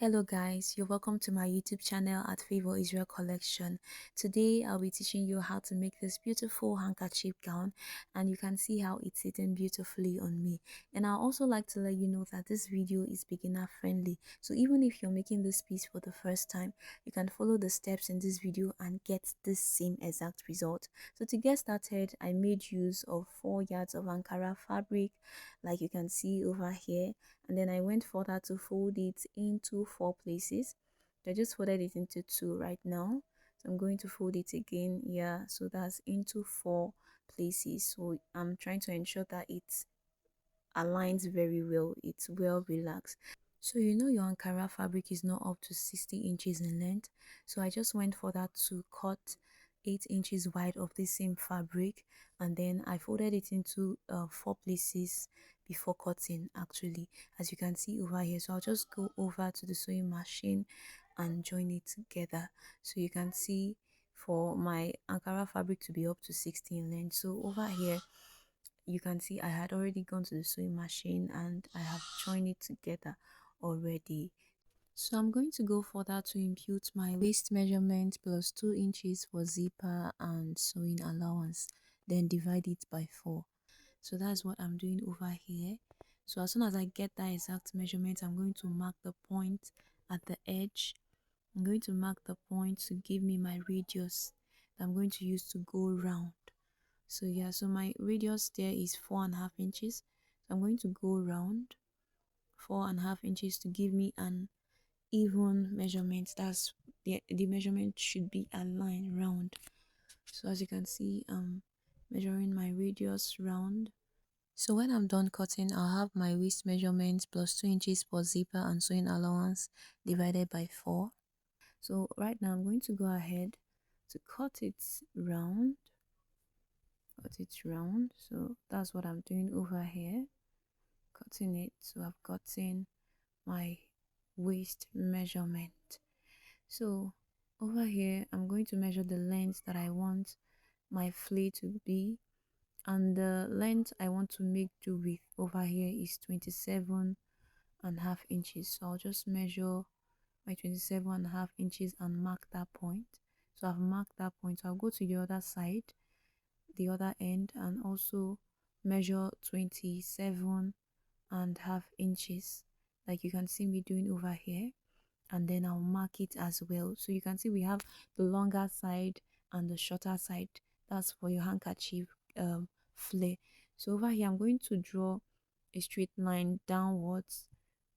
Hello guys, you're welcome to my YouTube channel at Favor Israel Collection. Today I'll be teaching you how to make this beautiful handkerchief gown, and you can see how it's sitting beautifully on me. And I also like to let you know that this video is beginner friendly, so even if you're making this piece for the first time, you can follow the steps in this video and get this same exact result. So to get started, I made use of 4 yards of Ankara fabric, like you can see over here, and then I went further to fold it into 4 places. I just folded it into 2 right now, so I'm going to fold it again. Yeah, so that's into 4 places. So I'm trying to ensure that it aligns very well, it's well relaxed. So you know your Ankara fabric is not up to 60 inches in length, so I just went for that to cut 8 inches wide of the same fabric, and then I folded it into 4 places before cutting, actually, as you can see over here. So I'll just go over to the sewing machine and join it together. So you can see for my Ankara fabric to be up to 60 in length. So over here you can see I had already gone to the sewing machine and I have joined it together already. So I'm going to go further to impute my waist measurement plus 2 inches for zipper and sewing allowance, then divide it by 4. So that's what I'm doing over here. So as soon as I get that exact measurement, I'm going to mark the point at the edge. I'm going to mark the point to give me my radius that I'm going to use to go round. So yeah, so my radius there is 4.5 inches. So I'm going to go round 4.5 inches to give me an even measurement. That's the measurement should be aligned round. So as you can see, I'm measuring my radius round. So when I'm done cutting, I'll have my waist measurement plus 2 inches for zipper and sewing allowance divided by 4. So right now I'm going to go ahead to cut it round. So that's what I'm doing over here, cutting it. So I've gotten my waist measurement. So over here I'm going to measure the length that I want my flay to be, and the length I want to make do with over here is 27.5 inches. So I'll just measure my 27.5 inches and mark that point. So I've marked that point. So I'll go to the other side, the other end, and also measure 27.5 inches, like you can see me doing over here, and then I'll mark it as well. So you can see we have the longer side and the shorter side. That's for your handkerchief flare. So over here I'm going to draw a straight line downwards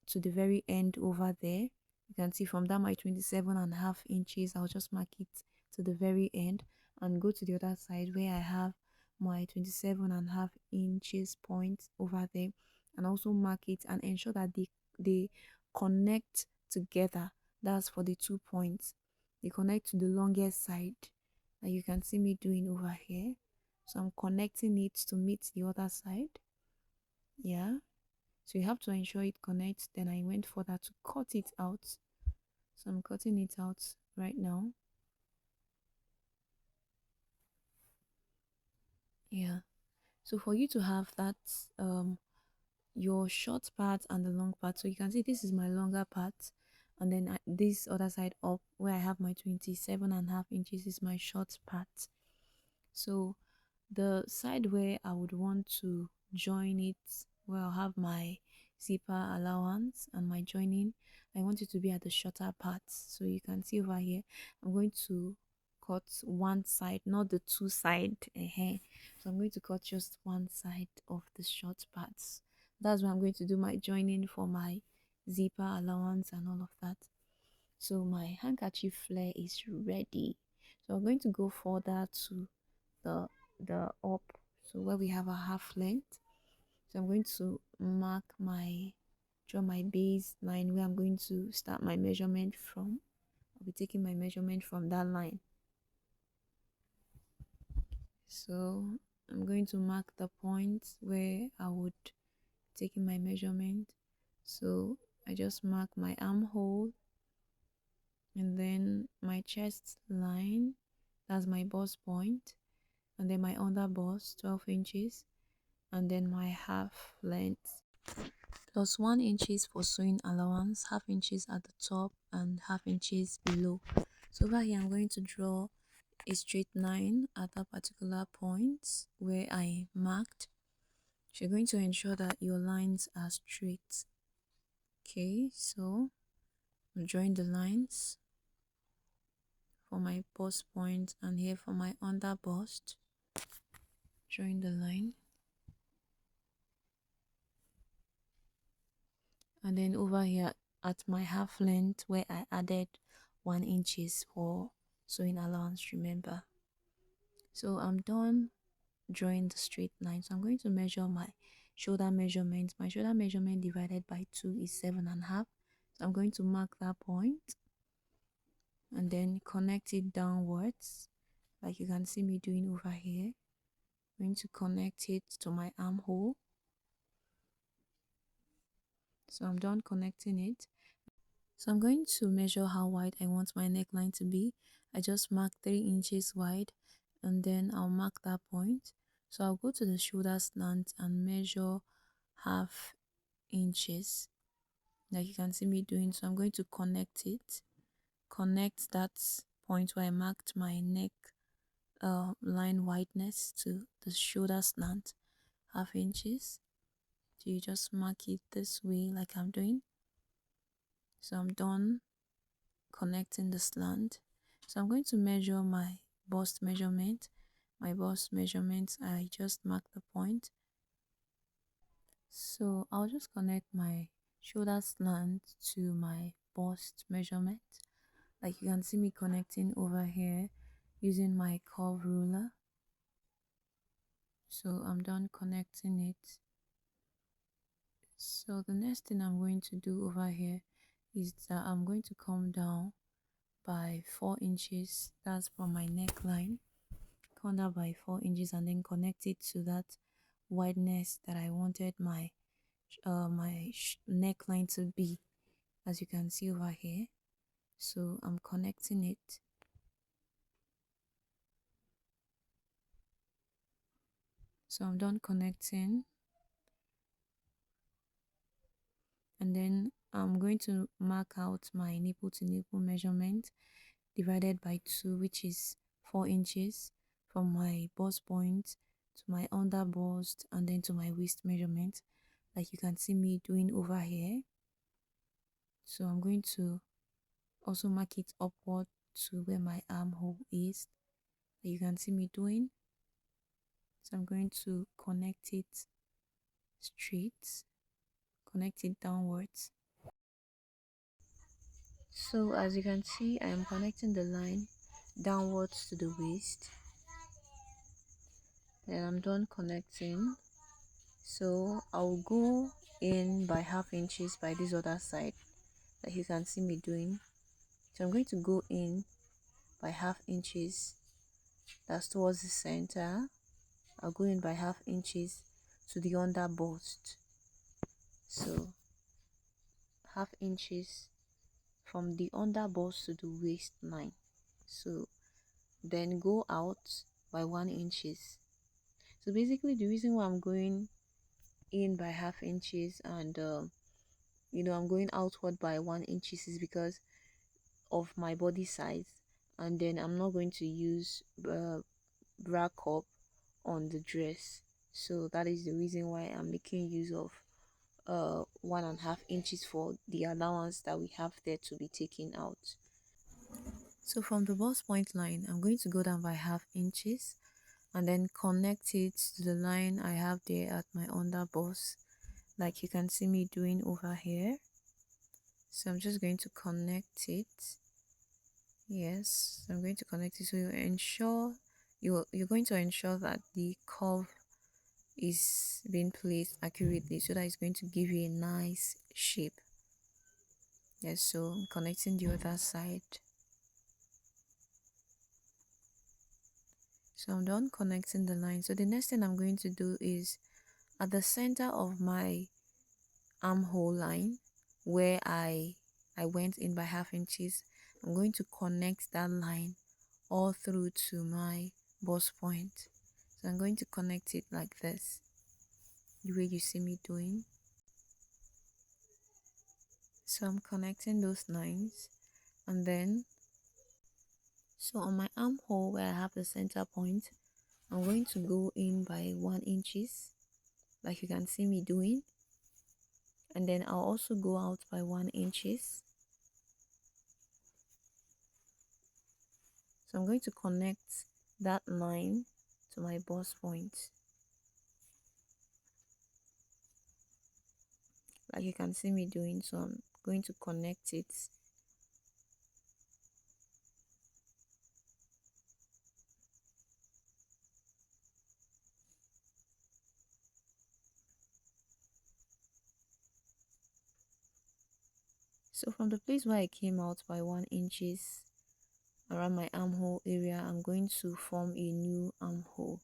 to the very end over there. You can see from that my 27.5 inches, I'll just mark it to the very end and go to the other side where I have my 27.5 inches point over there, and also mark it and ensure that they connect together. That's for the 2 points. They connect to the longest side, that you can see me doing over here. So I'm connecting it to meet the other side. Yeah, so you have to ensure it connects. Then I went further to cut it out. So I'm cutting it out right now. Yeah, so for you to have that your short part and the long part, so you can see this is my longer part, and then this other side up where I have my 27.5 inches is my short part. So the side where I would want to join it, where I'll have my zipper allowance and my joining, I want it to be at the shorter parts. So you can see over here I'm going to cut one side, not the two side. So I'm going to cut just one side of the short parts. That's where I'm going to do my joining for my zipper allowance and all of that. So my handkerchief flare is ready. So I'm going to go further to the up, so where we have a half length. So I'm going to draw my base line where I'm going to start my measurement from. I'll be taking my measurement from that line. So I'm going to mark the point where I would taking my measurement. So I just mark my armhole, and then my chest line, that's my bust point, and then my under bust 12 inches, and then my half length, plus 1 inches for sewing allowance, half inches at the top and half inches below. So over here I'm going to draw a straight line at that particular point where I marked. So you're going to ensure that your lines are straight. Okay, so I'm drawing the lines for my bust point and here for my under bust, drawing the line. And then over here at my half length where I added 1 inches for sewing allowance, remember. So I'm done drawing the straight line. So I'm going to measure my shoulder measurement. My shoulder measurement divided by 2 is 7.5. So I'm going to mark that point and then connect it downwards like you can see me doing over here. I'm going to connect it to my armhole. So I'm done connecting it. So I'm going to measure how wide I want my neckline to be. I just mark 3 inches wide and then I'll mark that point. So I'll go to the shoulder slant and measure half inches like you can see me doing. So I'm going to connect it, connect that point where I marked my neck line wideness to the shoulder slant, half inches. So you just mark it this way like I'm doing. So I'm done connecting the slant. So I'm going to measure my bust measurement. My bust measurement, I just mark the point. So I'll just connect my shoulder slant to my bust measurement. Like you can see me connecting over here using my curve ruler. So I'm done connecting it. So the next thing I'm going to do over here is that I'm going to come down by 4 inches. That's from my neckline. Come down by 4 inches and then connect it to that wideness that I wanted my neckline to be, as you can see over here. So I'm connecting it. So I'm done connecting. And then I'm going to mark out my nipple to nipple measurement divided by 2, which is 4 inches from my bust point to my under bust and then to my waist measurement, like you can see me doing over here. So I'm going to also mark it upward to where my armhole is, like you can see me doing. So I'm going to connect it straight, connect it downwards. So as you can see, I am connecting the line downwards to the waist. Then I'm done connecting. So I'll go in by half inches by this other side, like you can see me doing. So I'm going to go in by half inches, that's towards the center. I'll go in by half inches to the under bust. So half inches from the under bust to the waistline. So then go out by 1 inches. So basically the reason why I'm going in by half inches and I'm going outward by 1 inches is because of my body size, and then I'm not going to use bra cup on the dress. So that is the reason why I'm making use of 1.5 inches for the allowance that we have there to be taken out. So from the bust point line, I'm going to go down by half inches and then connect it to the line I have there at my under bust, like you can see me doing over here. So I'm just going to connect it. Yes, I'm going to connect it. So you're going to ensure that the curve is being placed accurately so that it's going to give you a nice shape. Yes, so I'm connecting the other side. So I'm done connecting the line. So the next thing I'm going to do is at the center of my armhole line where I went in by half inches, I'm going to connect that line all through to my bust point. So I'm going to connect it like this, the way you see me doing. So I'm connecting those lines, and then so on my armhole where I have the center point, I'm going to go in by 1 inches, like you can see me doing, and then I'll also go out by 1 inches. So I'm going to connect that line to my bust point, like you can see me doing. So I'm going to connect it. So from the place where I came out by 1 inches around my armhole area, I'm going to form a new armhole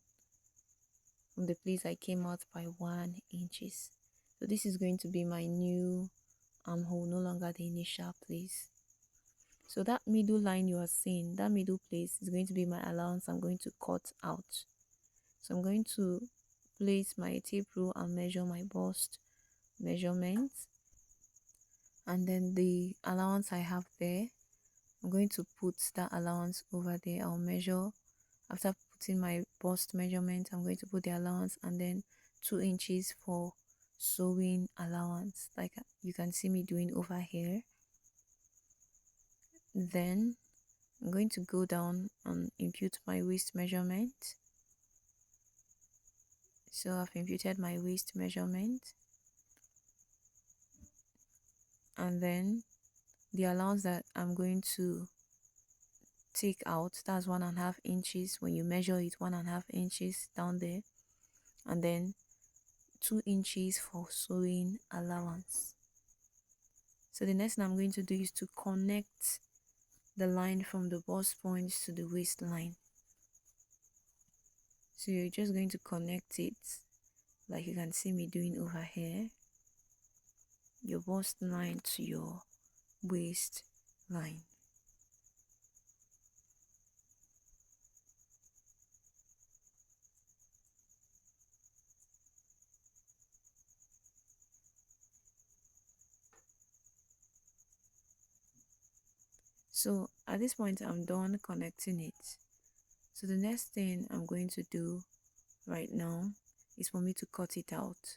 from the place I came out by 1 inches. So this is going to be my new armhole, no longer the initial place. So that middle line you are seeing, that middle place is going to be my allowance I'm going to cut out. So I'm going to place my tape rule and measure my bust measurements, and then the allowance I have there, I'm going to put that allowance over there. I'll measure after putting my bust measurement. I'm going to put the allowance and then 2 inches for sewing allowance, like you can see me doing over here. Then I'm going to go down and impute my waist measurement. So I've imputed my waist measurement, and then the allowance that I'm going to take out, that's 1.5 inches. When you measure it, 1.5 inches down there, and then 2 inches for sewing allowance. So the next thing I'm going to do is to connect the line from the bust points to the waistline. So you're just going to connect it like you can see me doing over here, your bust line to your waistline. So at this point I'm done connecting it. So the next thing I'm going to do right now is for me to cut it out.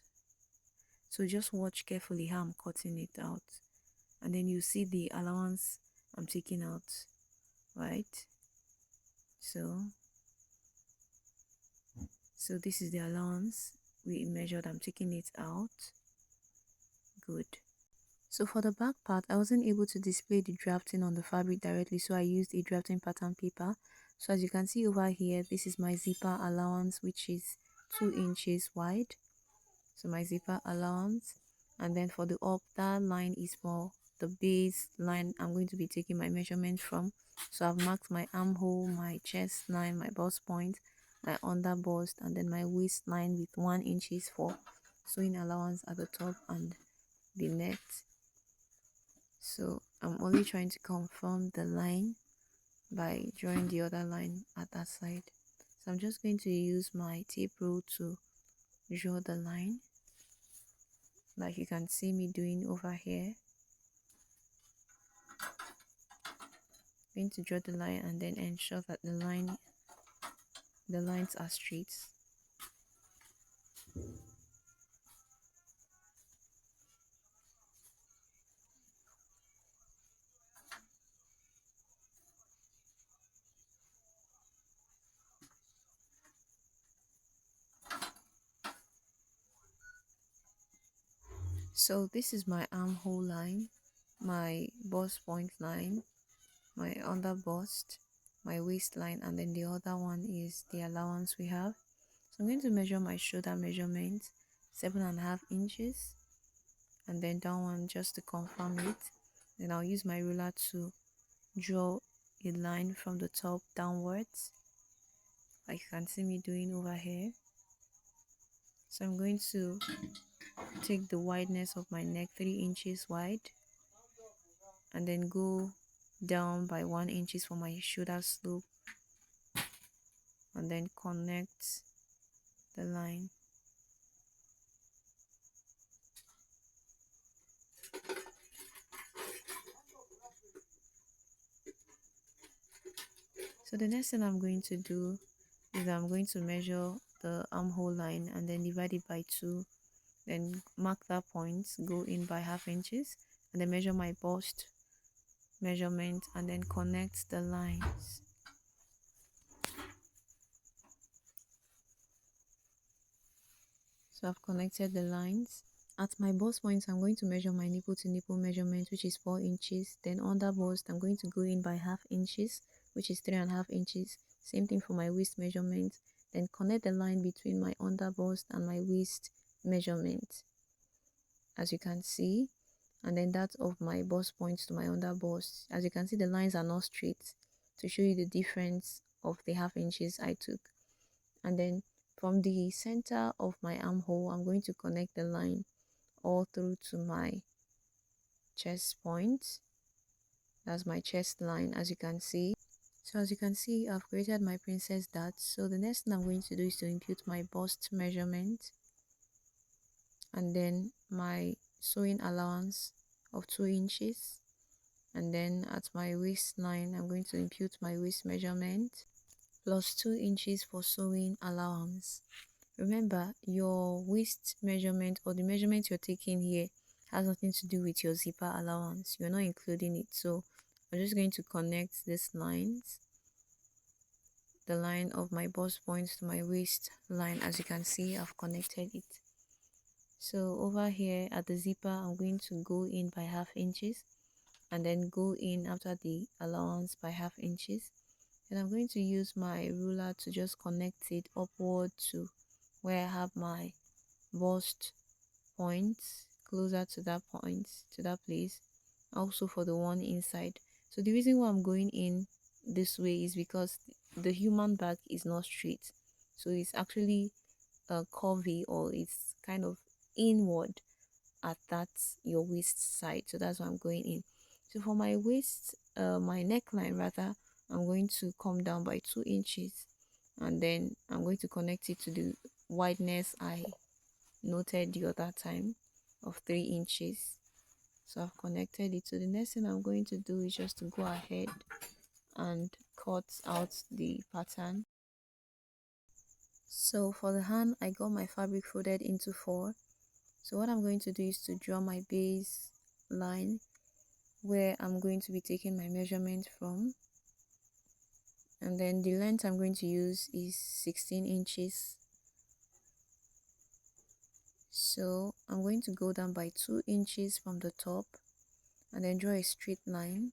So just watch carefully how I'm cutting it out, and then you see the allowance I'm taking out, right? So this is the allowance we measured. I'm taking it out. Good. So for the back part, I wasn't able to display the drafting on the fabric directly, so I used a drafting pattern paper. So as you can see over here, this is my zipper allowance, which is 2 inches wide. So my zipper allowance, and then for the up, that line is for the base line I'm going to be taking my measurement from. So I've marked my armhole, my chest line, my bust point, my under bust, and then my waistline with 1 inches for sewing allowance at the top and the neck. So I'm only trying to confirm the line by drawing the other line at that side. So I'm just going to use my tape rule to draw the line, like you can see me doing over here. I'm going to draw the line and then ensure that the lines are straight. So this is my armhole line, my bust point line, my under bust, my waistline, and then the other one is the allowance we have. So I'm going to measure my shoulder measurement, 7.5 inches, and then down one just to confirm it. Then I'll use my ruler to draw a line from the top downwards, like you can see me doing over here. So I'm going to take the wideness of my neck, 3 inches wide, and then go down by 1 inches for my shoulder slope, and then connect the line. So the next thing I'm going to do is I'm going to measure the armhole line and then divide it by 2, then mark that point, go in by half inches, and then measure my bust measurement and then connect the lines. So I've connected the lines. At my bust point, I'm going to measure my nipple to nipple measurement, which is 4 inches. Then under bust, I'm going to go in by half inches, which is 3.5 inches. Same thing for my waist measurement. Then connect the line between my under bust and my waist measurement, as you can see. And then that of my bust point to my under bust. As you can see, the lines are not straight, to show you the difference of the half inches I took. And then from the center of my armhole, I'm going to connect the line all through to my chest point. That's my chest line, as you can see. So as you can see, I've created my princess dart. So the next thing I'm going to do is to impute my bust measurement and then my sewing allowance of 2 inches. And then at my waistline, I'm going to impute my waist measurement plus 2 inches for sewing allowance. Remember, your waist measurement or the measurement you're taking here has nothing to do with your zipper allowance. You're not including it. So I'm just going to connect these lines, the line of my bust point to my waist line. As you can see, I've connected it. So over here at the zipper, I'm going to go in by half inches and then go in after the allowance by half inches. And I'm going to use my ruler to just connect it upward to where I have my bust point, closer to that point, to that place, also for the one inside. So the reason why I'm going in this way is because the human back is not straight, so it's actually curvy, or it's kind of inward at that your waist side. So that's why I'm going in. So for my waist, my neckline rather, I'm going to come down by 2 inches and then I'm going to connect it to the wideness I noted the other time of 3 inches. So I've connected it. So the next thing I'm going to do is just to go ahead and cut out the pattern. So for the hand, I got my fabric folded into 4. So what I'm going to do is to draw my base line where I'm going to be taking my measurement from, and then the length I'm going to use is 16 inches. So I'm going to go down by 2 inches from the top and then draw a straight line,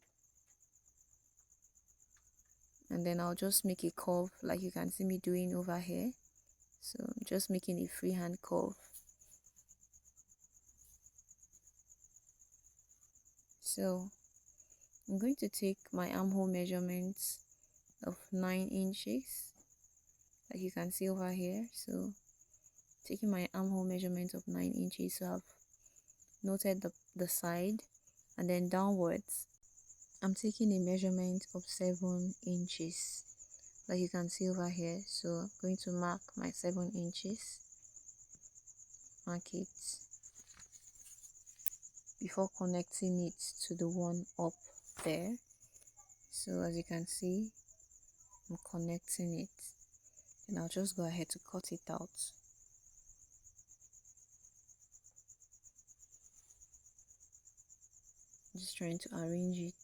and then I'll just make a curve like you can see me doing over here. So I'm just making a freehand curve. So I'm going to take my armhole measurements of 9 inches like you can see over here. So taking my armhole measurement of 9 inches, so I've noted the side, and then downwards I'm taking a measurement of 7 inches like you can see over here. So I'm going to mark my 7 inches, mark it before connecting it to the one up there. So as you can see, I'm connecting it, and I'll just go ahead to cut it out. Just trying to arrange it,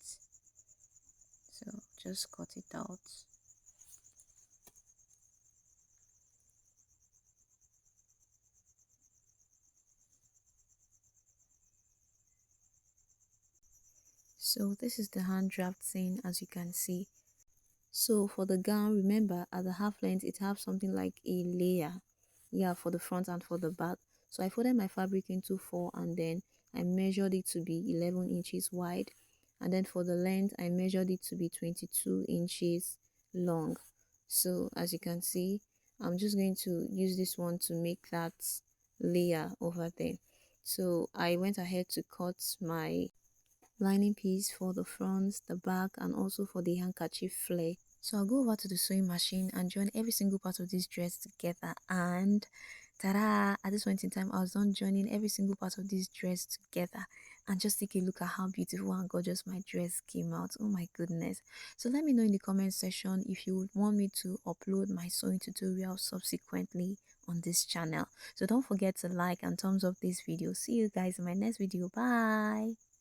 so just cut it out. So this is the hand drafting, as you can see. So for the gown, remember at the half length it has something like a layer, yeah, for the front and for the back. So I folded my fabric into 4 and then I measured it to be 11 inches wide, and then for the length I measured it to be 22 inches long. So as you can see, I'm just going to use this one to make that layer over there. So I went ahead to cut my lining piece for the front, the back, and also for the handkerchief flare. So I'll go over to the sewing machine and join every single part of this dress together, and ta-da! At this point in time, I was done joining every single part of this dress together. and just take a look at how beautiful and gorgeous my dress came out. Oh my goodness. So let me know in the comment section if you would want me to upload my sewing tutorial subsequently on this channel. So don't forget to like and thumbs up this video. See you guys in my next video. Bye.